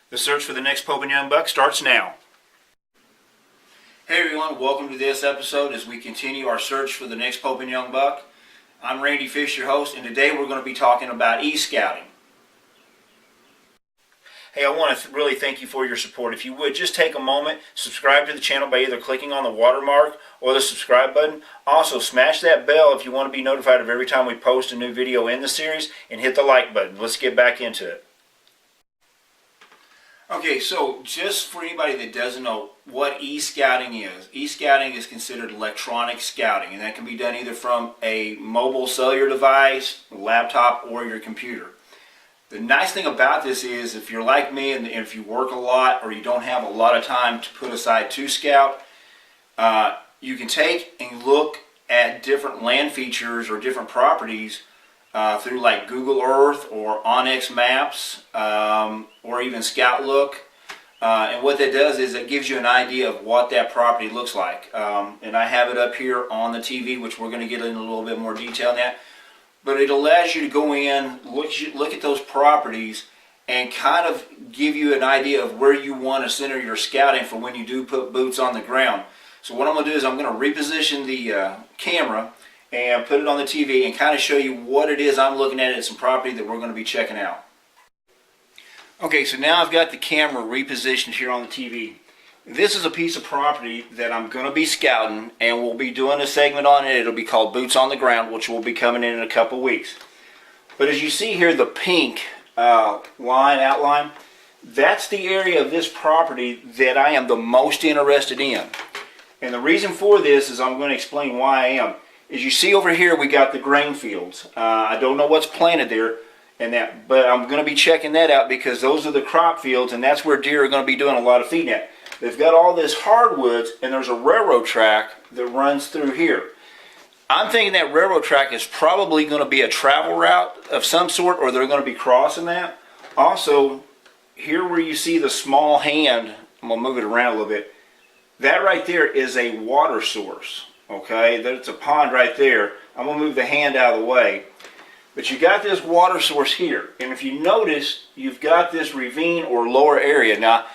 The search for the next Pope and Young buck starts now. Hey everyone, welcome to this episode as we continue our search for the next Pope and Young buck. I'm Randy Fish, your host, and today we're going to be talking about e-scouting. Hey, I want to really thank you for your support. If you would, just take a moment, subscribe to the channel by either clicking on the watermark or the subscribe button. Also, smash that bell if you want to be notified of every time we post a new video in the series, and hit the like button. Let's get back into it. Okay, so just for anybody that doesn't know what e-scouting is considered electronic scouting, and that can be done either from a mobile cellular device, laptop, or your computer. The nice thing about this is if you're like me and if you work a lot or you don't have a lot of time to put aside to scout, you can take and look at different land features or different properties through like Google Earth or Onyx Maps or even Scout Look. And what that does is it gives you an idea of what that property looks like. And I have it up here on the TV, which we're going to get into a little bit more detail on that. But it allows you to go in, look at those properties, and kind of give you an idea of where you want to center your scouting for when you do put boots on the ground. So what I'm going to do is I'm going to reposition the camera and put it on the TV and kind of show you what it is I'm looking at some property that we're going to be checking out. Okay, so now I've got the camera repositioned here on the TV. This is a piece of property that I'm going to be scouting, and we'll be doing a segment on it. It'll be called Boots on the Ground, which will be coming in a couple weeks. But as you see here, the pink outline, that's the area of this property that I am the most interested in. And the reason for this is I'm going to explain why I am. As you see over here, we got the grain fields. I don't know what's planted there, but I'm going to be checking that out because those are the crop fields, and that's where deer are going to be doing a lot of feeding at. They've got all this hardwoods, and there's a railroad track that runs through here. I'm thinking that railroad track is probably going to be a travel route of some sort, or they're going to be crossing that. Also, here where you see the small hand, I'm going to move it around a little bit, that right there is a water source. Okay, that's a pond right there. I'm going to move the hand out of the way. But you got this water source here, and if you notice, you've got this ravine or lower area. Now,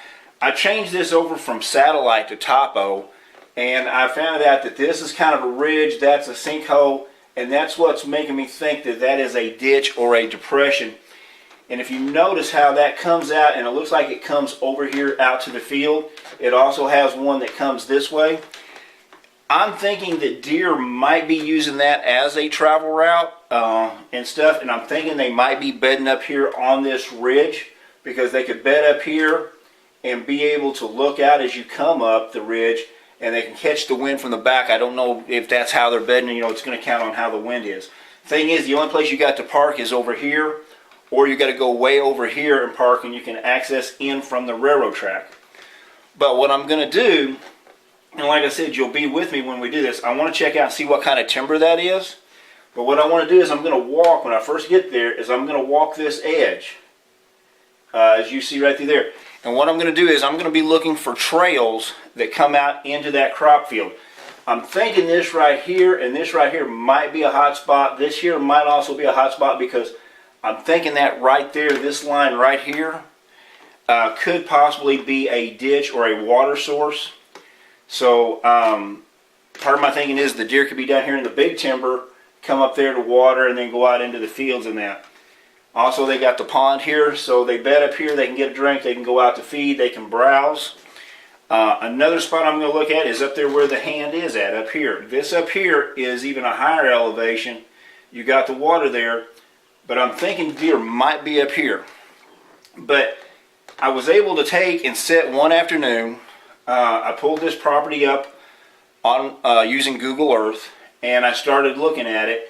I changed this over from satellite to topo, and I found out that this is kind of a ridge, that's a sinkhole, and that's what's making me think that that is a ditch or a depression. And if you notice how that comes out, and it looks like it comes over here out to the field, it also has one that comes this way. I'm thinking that deer might be using that as a travel route and stuff, and I'm thinking they might be bedding up here on this ridge because they could bed up here and be able to look out as you come up the ridge, and they can catch the wind from the back. I don't know if that's how they're bedding. You know, it's going to count on how the wind is. Thing is, the only place you got to park is over here, or you got to go way over here and park, and you can access in from the railroad track. But what I'm going to do, and like I said, you'll be with me when we do this, I want to check out and see what kind of timber that is. But what I want to do is I'm going to walk, when I first get there, is I'm going to walk this edge, as you see right through there. And what I'm going to do is I'm going to be looking for trails that come out into that crop field. I'm thinking this right here and this right here might be a hot spot. This here might also be a hot spot because I'm thinking that right there, this line right here, could possibly be a ditch or a water source. So part of my thinking is the deer could be down here in the big timber, come up there to water, and then go out into the fields and that. Also, they got the pond here, so they bed up here, they can get a drink, they can go out to feed, they can browse. Another spot I'm going to look at is up there where the hand is at, up here. This up here is even a higher elevation. You got the water there, but I'm thinking deer might be up here. But I was able to take and sit one afternoon. I pulled this property up on using Google Earth, and I started looking at it,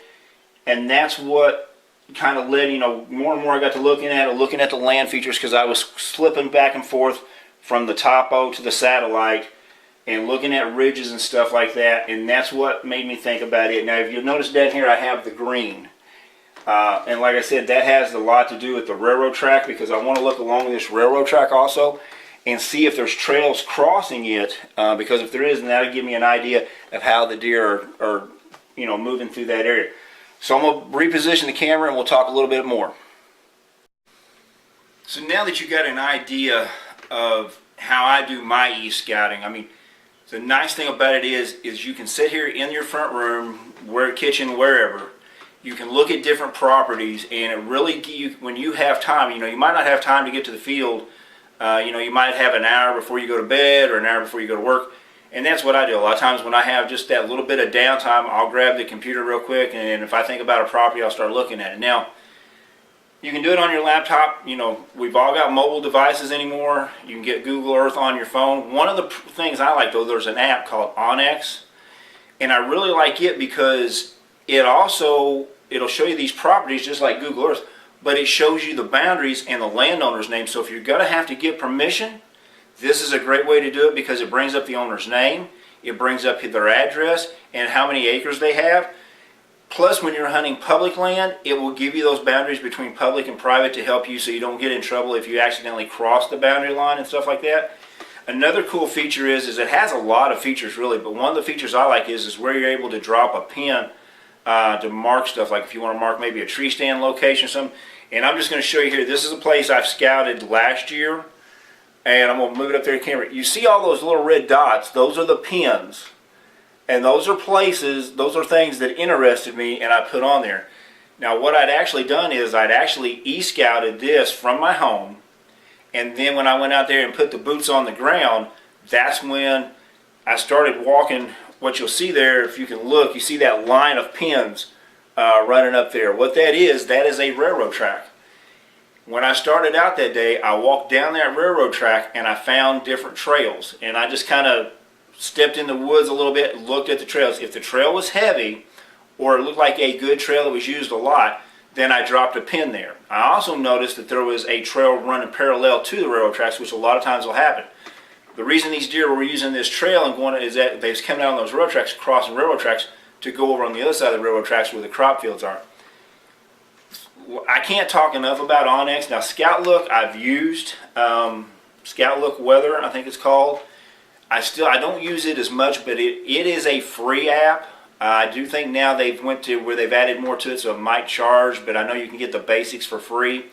and that's what kind of led, you know, more and more I got to looking at the land features because I was slipping back and forth from the topo to the satellite and looking at ridges and stuff like that, and that's what made me think about it. Now, if you'll notice down here, I have the green. And like I said, that has a lot to do with the railroad track because I want to look along this railroad track also and see if there's trails crossing it because if there is, then that'll give me an idea of how the deer are you know, moving through that area. So I'm going to reposition the camera and we'll talk a little bit more. So now that you got an idea of how I do my e-scouting, I mean, the nice thing about it is you can sit here in your front room, kitchen, wherever. You can look at different properties, and it really, when you have time, you might not have time to get to the field. You might have an hour before you go to bed or an hour before you go to work. And that's what I do. A lot of times when I have just that little bit of downtime, I'll grab the computer real quick, and if I think about a property, I'll start looking at it. Now, you can do it on your laptop. We've all got mobile devices anymore. You can get Google Earth on your phone. One of the things I like, though, there's an app called onX, and I really like it because it'll show you these properties just like Google Earth, but it shows you the boundaries and the landowner's name. So if you're going to have to get permission, this is a great way to do it because it brings up the owner's name, it brings up their address, and how many acres they have. Plus, when you're hunting public land, it will give you those boundaries between public and private to help you so you don't get in trouble if you accidentally cross the boundary line and stuff like that. Another cool feature is it has a lot of features really, but one of the features I like is where you're able to drop a pin to mark stuff, like if you want to mark maybe a tree stand location or something. And I'm just going to show you here, this is a place I've scouted last year, and I'm going to move it up there to camera. You see all those little red dots, those are the pins. And those are places, those are things that interested me and I put on there. Now what I'd actually done is I'd actually e-scouted this from my home, and then when I went out there and put the boots on the ground, that's when I started walking. What you'll see there, if you can look, you see that line of pins running up there. What that is a railroad track. When I started out that day, I walked down that railroad track and I found different trails, and I just kind of stepped in the woods a little bit, looked at the trails. If the trail was heavy or it looked like a good trail that was used a lot, then I dropped a pin there. I also noticed that there was a trail running parallel to the railroad tracks, which a lot of times will happen. The reason these deer were using this trail and going is that they was coming out on those railroad tracks, crossing railroad tracks to go over on the other side of the railroad tracks where the crop fields are. I can't talk enough about onX. Now, Scout Look I've used. Scout Look Weather, I think it's called. I don't use it as much, but it is a free app. I do think now they've went to where they've added more to it, so it might charge, but I know you can get the basics for free.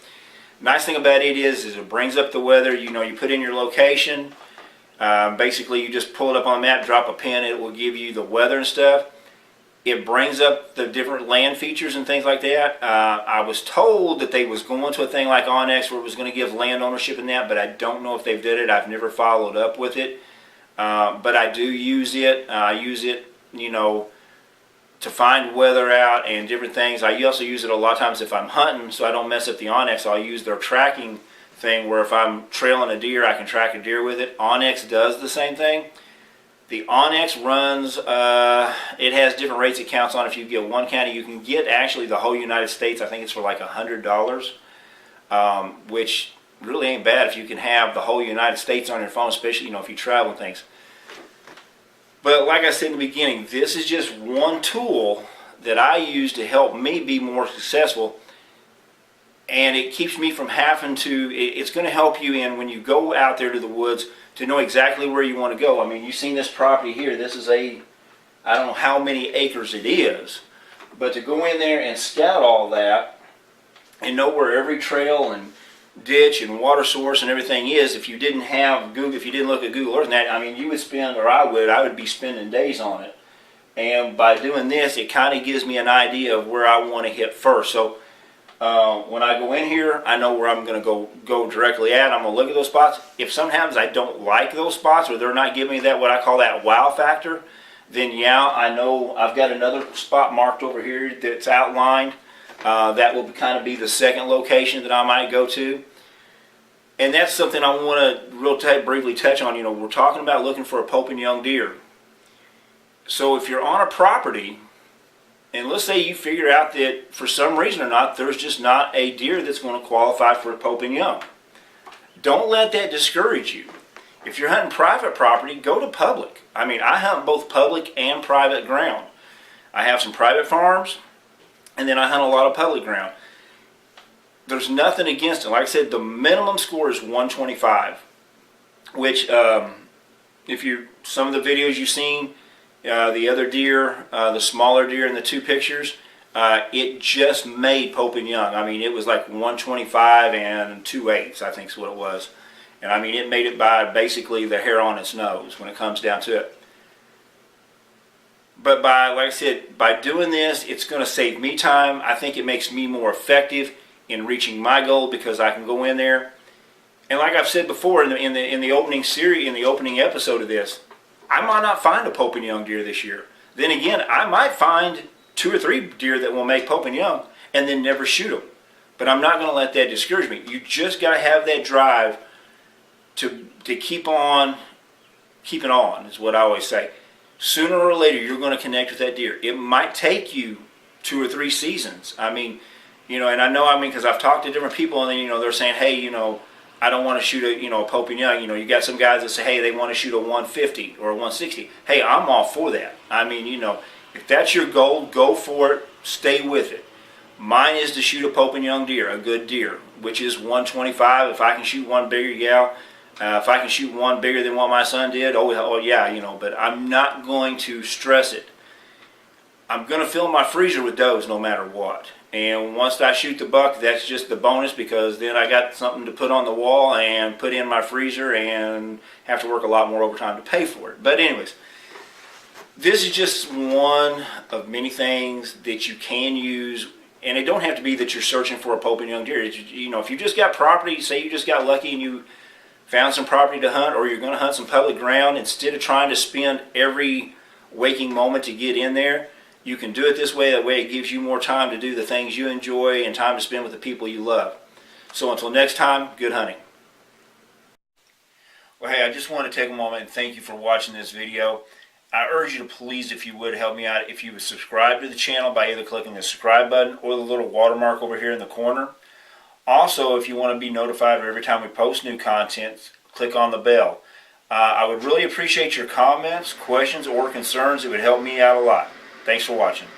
Nice thing about it is it brings up the weather. You put in your location. Basically, you just pull it up on a map, drop a pin, it will give you the weather and stuff. It brings up the different land features and things like that. I was told that they was going to a thing like onX where it was going to give land ownership in that, but I don't know if they've did it. I've never followed up with it. But I do use it. I use it, to find weather out and different things. I also use it a lot of times if I'm hunting, so I don't mess up the onX. I'll use their tracking thing where if I'm trailing a deer, I can track a deer with it. onX does the same thing. The onX runs, it has different rates it counts on. If you get one county, you can get actually the whole United States. I think it's for like $100, which really ain't bad if you can have the whole United States on your phone, especially if you travel and things. But like I said in the beginning, this is just one tool that I use to help me be more successful, and it keeps me from having to, it's going to help you in when you go out there to the woods to know exactly where you want to go. I mean, you've seen this property here. This is I don't know how many acres it is, but to go in there and scout all that and know where every trail and ditch and water source and everything is, if you didn't have Google, if you didn't look at Google Earth, I mean, you would spend, or I would be spending days on it. And by doing this, it kind of gives me an idea of where I want to hit first. So when I go in here, I know where I'm going to go directly at. I'm going to look at those spots. If sometimes I don't like those spots, or they're not giving me that, what I call that wow factor, then yeah, I know I've got another spot marked over here that's outlined. That will kind of be the second location that I might go to. And that's something I want to briefly touch on. We're talking about looking for a Pope and young deer. So if you're on a property, and let's say you figure out that for some reason or not, there's just not a deer that's going to qualify for a Pope and young, don't let that discourage you. If you're hunting private property, go to public. I mean, I hunt both public and private ground. I have some private farms, and then I hunt a lot of public ground. There's nothing against it. Like I said, the minimum score is 125, which some of the videos you've seen, the other deer, the smaller deer in the two pictures, It just made Pope and Young. I mean, it was like 125 and 2/8, I think is what it was. And I mean, it made it by basically the hair on its nose when it comes down to it. But like I said, by doing this, it's going to save me time. I think it makes me more effective in reaching my goal because I can go in there. And like I've said before in the opening series, in the opening episode of this, I might not find a Pope and Young deer this year. Then again, I might find 2 or 3 deer that will make Pope and Young and then never shoot them. But I'm not going to let that discourage me. You just got to have that drive to keep on keeping on, is what I always say. Sooner or later, you're going to connect with that deer. It might take you 2 or 3 seasons. I mean, and I know, because I've talked to different people, and then, they're saying, hey, I don't want to shoot a Pope and Young. You got some guys that say, hey, they want to shoot a 150 or a 160. Hey, I'm all for that. I mean, if that's your goal, go for it. Stay with it. Mine is to shoot a Pope and Young deer, a good deer, which is 125. If I can shoot one bigger, yeah. If I can shoot one bigger than what my son did, oh yeah, but I'm not going to stress it. I'm going to fill my freezer with does no matter what. And once I shoot the buck, that's just the bonus, because then I got something to put on the wall and put in my freezer and have to work a lot more overtime to pay for it. But anyways, this is just one of many things that you can use. And it don't have to be that you're searching for a Pope and Young deer. It's, if you just got property, say you just got lucky and you found some property to hunt, or you're going to hunt some public ground, instead of trying to spend every waking moment to get in there, you can do it this way. That way it gives you more time to do the things you enjoy and time to spend with the people you love. So until next time, good hunting. Well, hey, I just want to take a moment and thank you for watching this video. I urge you to please, if you would, help me out if you would subscribe to the channel by either clicking the subscribe button or the little watermark over here in the corner. Also, if you want to be notified every time we post new content, click on the bell. I would really appreciate your comments, questions, or concerns. It would help me out a lot. Thanks for watching.